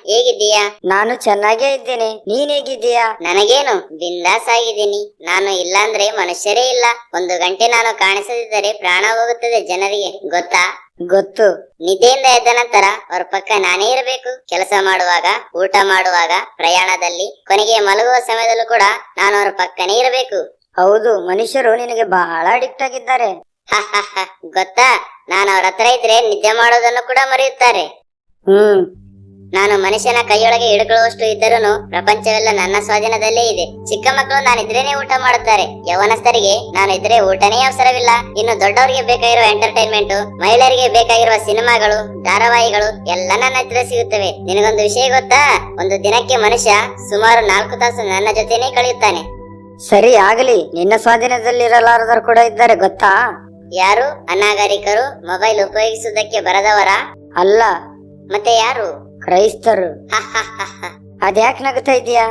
ಹೇಗಿದ್ದೀಯಾ? ನಾನು ಚೆನ್ನಾಗೇ ಇದ್ದೇನೆ, ನೀನ್ ಹೇಗಿದ್ದೀಯಾ? ನನಗೇನು, ಬಿಂದಾಸ್ ಆಗಿದ್ದೀನಿ. ನಾನು ಇಲ್ಲಾಂದ್ರೆ ಮನುಷ್ಯರೇ ಇಲ್ಲ. 1 ಗಂಟೆ ನಾನು ಕಾಣಿಸದಿದ್ದರೆ ಪ್ರಾಣ ಹೋಗುತ್ತದೆ ಜನರಿಗೆ, ಗೊತ್ತಾ? ಗೊತ್ತು. ನಿದ್ದೆಯಿಂದ ಎದ್ದ ನಂತರ ಅವ್ರ ಪಕ್ಕ ನಾನೇ ಇರಬೇಕು. ಕೆಲಸ ಮಾಡುವಾಗ, ಊಟ ಮಾಡುವಾಗ, ಪ್ರಯಾಣದಲ್ಲಿ, ಕೊನೆಗೆ ಮಲಗುವ ಸಮಯದಲ್ಲೂ ಕೂಡ ನಾನು ಅವ್ರ ಪಕ್ಕನೇ ಇರಬೇಕು. ಹೌದು, ಮನುಷ್ಯರು ನಿನಗೆ ಬಹಳ ಅಡಿಕ್ಟ್ ಆಗಿದ್ದಾರೆ. ಗೊತ್ತಾ, ನಾನು ಅವ್ರ ಹತ್ರ ಇದ್ರೆ ನಿದ್ದೆ ಮಾಡೋದನ್ನು ಕೂಡ ಮರೆಯುತ್ತಾರೆ. ನಾನು ಮನುಷ್ಯನ ಕೈಯೊಳಗೆ ಹಿಡ್ಕೊಳ್ಳುವಷ್ಟು ಇದ್ದರೂ ಪ್ರಪಂಚವೆಲ್ಲ ನನ್ನ ಸ್ವಾಧೀನದಲ್ಲೇ ಇದೆ. ಚಿಕ್ಕ ಮಕ್ಕಳು ನಾನಿದ್ರೇನೆ ಊಟ ಮಾಡುತ್ತಾರೆ. ಯವನಸ್ಥರಿಗೆ ನಾನು ಇದ್ರೆ ಊಟನೇ ಅವಸರವಿಲ್ಲ. ಇನ್ನು ದೊಡ್ಡವರಿಗೆ ಬೇಕಾಗಿರುವ ಎಂಟರ್ಟೈನ್ಮೆಂಟ್, ಮಹಿಳೆಯರಿಗೆ ಬೇಕಾಗಿರುವ ಸಿನಿಮಾಗಳು, ಧಾರಾವಾಹಿಗಳು ಎಲ್ಲ ನನ್ನ ಹತ್ರ ಸಿಗುತ್ತವೆ. ನಿನಗೊಂದು ವಿಷಯ ಗೊತ್ತಾ? ಒಂದು ದಿನಕ್ಕೆ ಮನುಷ್ಯ ಸುಮಾರು 4 ತಾಸು ನನ್ನ ಜೊತೆನೇ ಕಳೆಯುತ್ತಾನೆ. ಸರಿ, ಆಗಲಿ. ನಿನ್ನ ಸ್ವಾಧೀನದಲ್ಲಿರಲಾರದರು ಕೂಡ ಇದ್ದಾರೆ, ಗೊತ್ತಾ? ಯಾರು? ಅನಾಗರಿಕರು? ಮೊಬೈಲ್ ಉಪಯೋಗಿಸುವುದಕ್ಕೆ ಬರದವರ? ಅಲ್ಲ. ಮತ್ತೆ ಯಾರು? ಕ್ರೈಸ್ತರು. ಅದ್ಯಾಕ್ ನಗುತ್ತಾ ಇದೀಯಾ?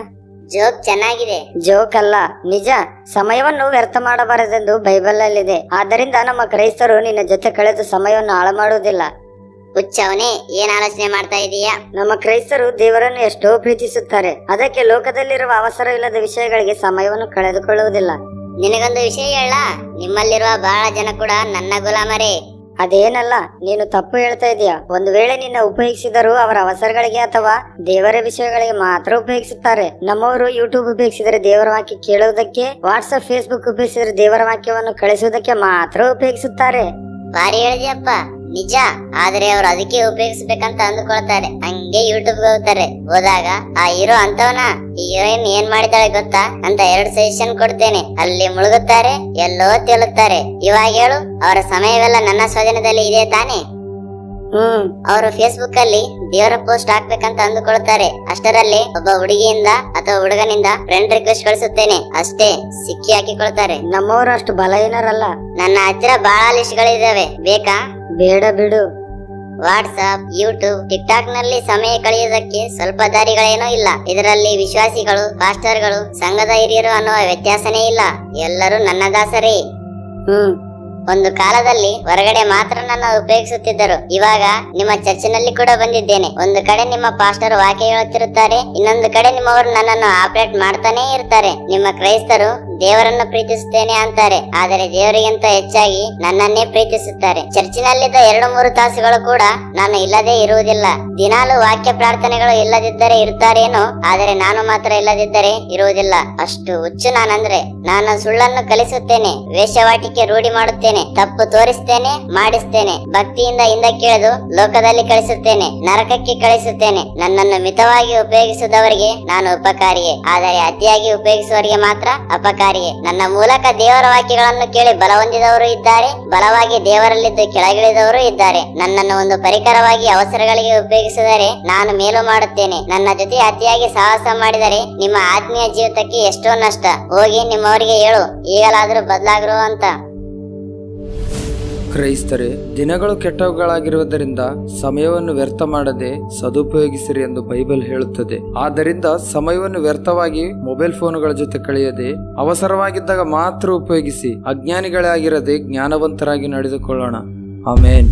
ಜೋಕ್ ಚೆನ್ನಾಗಿದೆ. ಜೋಕ್ ಅಲ್ಲ, ನಿಜ. ಸಮಯವನ್ನು ವ್ಯರ್ಥ ಮಾಡಬಾರದೆಂದು ಬೈಬಲ್ ಅಲ್ಲಿದೆ. ಆದ್ದರಿಂದ ನಮ್ಮ ಕ್ರೈಸ್ತರು ನಿನ್ನ ಜೊತೆ ಕಳೆದು ಸಮಯವನ್ನು ಹಾಳು ಮಾಡುವುದಿಲ್ಲ. ಹುಚ್ಚವನೇ, ಏನ್ ಆಲೋಚನೆ ಮಾಡ್ತಾ ಇದೀಯಾ? ನಮ್ಮ ಕ್ರೈಸ್ತರು ದೇವರನ್ನು ಎಷ್ಟೋ ಪ್ರೀತಿಸುತ್ತಾರೆ. ಅದಕ್ಕೆ ಲೋಕದಲ್ಲಿರುವ ಅವಸರವಿಲ್ಲದ ವಿಷಯಗಳಿಗೆ ಸಮಯವನ್ನು ಕಳೆದುಕೊಳ್ಳುವುದಿಲ್ಲ. ನಿನಗೊಂದು ವಿಷಯ ಹೇಳ, ನಿಮ್ಮಲ್ಲಿರುವ ಬಹಳ ಜನ ಕೂಡ ನನ್ನ ಗುಲಾಮರೇ. ಅದೇನಲ್ಲ, ನೀನು ತಪ್ಪು ಹೇಳ್ತಾ ಇದೀಯಾ. ಒಂದು ವೇಳೆ ನಿನ್ನ ಉಪಯೋಗಿಸಿದರೂ ಅವರ ಅವಸರಗಳಿಗೆ ಅಥವಾ ದೇವರ ವಿಷಯಗಳಿಗೆ ಮಾತ್ರ ಉಪಯೋಗಿಸುತ್ತಾರೆ. ನಮ್ಮವರು ಯೂಟ್ಯೂಬ್ ಉಪಯೋಗಿಸಿದರೆ ದೇವರ ವಾಕ್ಯ ಕೇಳುವುದಕ್ಕೆ, ವಾಟ್ಸ್ಆಪ್, ಫೇಸ್ಬುಕ್ ಉಪಯೋಗಿಸಿದರೆ ದೇವರ ವಾಕ್ಯವನ್ನು ಕಳಿಸುವುದಕ್ಕೆ ಮಾತ್ರ ಉಪಯೋಗಿಸುತ್ತಾರೆ. ಬಾರಿ ಹೇಳಿದ್ಯಪ್ಪ, ನಿಜ. ಆದ್ರೆ ಅವ್ರು ಅದಕ್ಕೆ ಉಪಯೋಗಿಸ್ಬೇಕಂತ ಅಂದುಕೊಳ್ತಾರೆ. ಹಂಗೆ ಯೂಟ್ಯೂಬ್ ಹೋಗ್ತಾರೆ. ಹೋದಾಗ ಆ ಹೀರೋ ಅಂತವನ, ಹೀರೋಯಿನ್ ಏನ್ ಮಾಡಿದಾಳೆ ಗೊತ್ತಾ ಅಂತ 2 ಸಜೆಷನ್ ಕೊಡ್ತೇನೆ. ಅಲ್ಲಿ ಮುಳುಗುತ್ತಾರೆ, ಎಲ್ಲೋ ತೇಲುತ್ತಾರೆ. ಇವಾಗ ಹೇಳು, ಅವರ ಸಮಯವೆಲ್ಲ ನನ್ನ ಸ್ವಾಧೀನದಲ್ಲಿ ಇದೆ ತಾನೆ? ಅವರು ಫೇಸ್ಬುಕ್ ಅಲ್ಲಿ ದೇವರ ಪೋಸ್ಟ್ ಹಾಕ್ಬೇಕಂತ ಅಂದುಕೊಳ್ತಾರೆ. ಅಷ್ಟರಲ್ಲಿ ಒಬ್ಬ ಹುಡುಗಿಯಿಂದ ಅಥವಾ ಹುಡುಗನಿಂದ ಫ್ರೆಂಡ್ ರಿಕ್ವೆಸ್ಟ್ ಕಳಿಸುತ್ತೇನೆ, ಅಷ್ಟೇ ಸಿಕ್ಕಿ ಹಾಕಿಕೊಳ್ತಾರೆ. ನಮ್ಮವರು ಅಷ್ಟು ಬಲಹೀನರಲ್ಲ. ನನ್ನ ಹತ್ತಿರ ಬಹಳ ಲಿಸ್ಟ್ ಗಳಿದಾವೆ, ಬೇಕಾ? ಬೇಡ ಬಿಡು. ವಾಟ್ಸ್ಆಪ್, ಯೂಟ್ಯೂಬ್, ಟಿಕ್ ಟಾಕ್ ನಲ್ಲಿ ಸಮಯ ಕಳೆಯುವುದಕ್ಕೆ ಸ್ವಲ್ಪ ದಾರಿಗಳೇನೂ ಇಲ್ಲ. ಇದರಲ್ಲಿ ವಿಶ್ವಾಸಿಗಳು, ಪಾಸ್ಟರ್ಗಳು, ಸಂಘದ ಹಿರಿಯರು ಅನ್ನುವ ವ್ಯತ್ಯಾಸನೇ ಇಲ್ಲ. ಎಲ್ಲರೂ ನನ್ನ ದಾಸರೇ. ಒಂದು ಕಾಲದಲ್ಲಿ ಹೊರಗಡೆ ಮಾತ್ರ ನನ್ನ ಉಪಯೋಗಿಸುತ್ತಿದ್ದರು. ಇವಾಗ ನಿಮ್ಮ ಚರ್ಚಿನಲ್ಲಿ ಕೂಡ ಬಂದಿದ್ದೇನೆ. ಒಂದು ಕಡೆ ನಿಮ್ಮ ಪಾಸ್ಟರ್ ವಾಕ್ಯ ಹೇಳುತ್ತಿರುತ್ತಾರೆ, ಇನ್ನೊಂದು ಕಡೆ ನಿಮ್ಮವರು ನನ್ನನ್ನು ಆಪರೇಟ್ ಮಾಡ್ತಾನೆ ಇರ್ತಾರೆ. ನಿಮ್ಮ ಕ್ರೈಸ್ತರು ದೇವರನ್ನು ಪ್ರೀತಿಸುತ್ತೇನೆ ಅಂತಾರೆ, ಆದರೆ ದೇವರಿಗಿಂತ ಹೆಚ್ಚಾಗಿ ನನ್ನನ್ನೇ ಪ್ರೀತಿಸುತ್ತಾರೆ. ಚರ್ಚಿನಲ್ಲಿದ್ದ 2-3 ತಾಸುಗಳು ಕೂಡ ನಾನು ಇಲ್ಲದೆ ಇರುವುದಿಲ್ಲ. ದಿನಾಲು ವಾಕ್ಯ ಪ್ರಾರ್ಥನೆಗಳು ಇಲ್ಲದಿದ್ದರೆ ಇರುತ್ತಾರೇನೋ, ಆದರೆ ನಾನು ಮಾತ್ರ ಇಲ್ಲದಿದ್ದರೆ ಇರುವುದಿಲ್ಲ. ಅಷ್ಟು ಹುಚ್ಚು ನಾನಂದ್ರೆ. ನಾನು ಸುಳ್ಳನ್ನು ಕಲಿಸುತ್ತೇನೆ, ವೇಷವಾಟಿಕೆ ರೂಢಿ ಮಾಡುತ್ತೇನೆ, ತಪ್ಪು ತೋರಿಸ್ತೇನೆ, ಮಾಡಿಸ್ತೇನೆ, ಭಕ್ತಿಯಿಂದ ಹಿಂದಕ್ಕೆ ಎಳೆದು ಲೋಕದಲ್ಲಿ ಕಳಿಸುತ್ತೇನೆ, ನರಕಕ್ಕೆ ಕಳಿಸುತ್ತೇನೆ. ನನ್ನನ್ನು ಮಿತವಾಗಿ ಉಪಯೋಗಿಸುವವರಿಗೆ ನಾನು ಉಪಕಾರಿಯೇ, ಆದರೆ ಅತಿಯಾಗಿ ಉಪಯೋಗಿಸುವವರಿಗೆ ಮಾತ್ರ ಅಪಕಾರಿಯೇ. ನನ್ನ ಮೂಲಕ ದೇವರ ವಾಕ್ಯಗಳನ್ನು ಕೇಳಿ ಬಲ ಹೊಂದಿದವರು ಇದ್ದಾರೆ, ಬಲವಾಗಿ ದೇವರಲ್ಲಿದ್ದು ಕೆಳಗಿಳಿದವರು ಇದ್ದಾರೆ. ನನ್ನನ್ನು ಒಂದು ಪರಿಕರವಾಗಿ ಅವಸರಗಳಿಗೆ ಉಪಯೋಗಿಸಿದರೆ ನಾನು ಮೇಲು ಮಾಡುತ್ತೇನೆ. ನನ್ನ ಜೊತೆ ಅತಿಯಾಗಿ ಸಾಹಸ ಮಾಡಿದರೆ ನಿಮ್ಮ ಆತ್ಮೀಯ ಜೀವಿತಕ್ಕೆ ಎಷ್ಟೋ ನಷ್ಟ. ಹೋಗಿ ನಿಮ್ಮವರಿಗೆ ಹೇಳು, ಈಗಲಾದರೂ ಬದಲಾಗ್ರು ಅಂತ. ಕ್ರೈಸ್ತರೇ, ದಿನಗಳು ಕೆಟ್ಟವುಗಳಾಗಿರುವುದರಿಂದ ಸಮಯವನ್ನು ವ್ಯರ್ಥ ಮಾಡದೆ ಸದುಪಯೋಗಿಸಿರಿ ಎಂದು ಬೈಬಲ್ ಹೇಳುತ್ತದೆ. ಆದ್ದರಿಂದ ಸಮಯವನ್ನು ವ್ಯರ್ಥವಾಗಿ ಮೊಬೈಲ್ ಫೋನುಗಳ ಜೊತೆ ಕಳೆಯದೆ ಅವಸರವಾಗಿದ್ದಾಗ ಮಾತ್ರ ಉಪಯೋಗಿಸಿ. ಅಜ್ಞಾನಿಗಳೇ ಆಗಿರದೆ ಜ್ಞಾನವಂತರಾಗಿ ನಡೆದುಕೊಳ್ಳೋಣ. ಆಮೇನ್.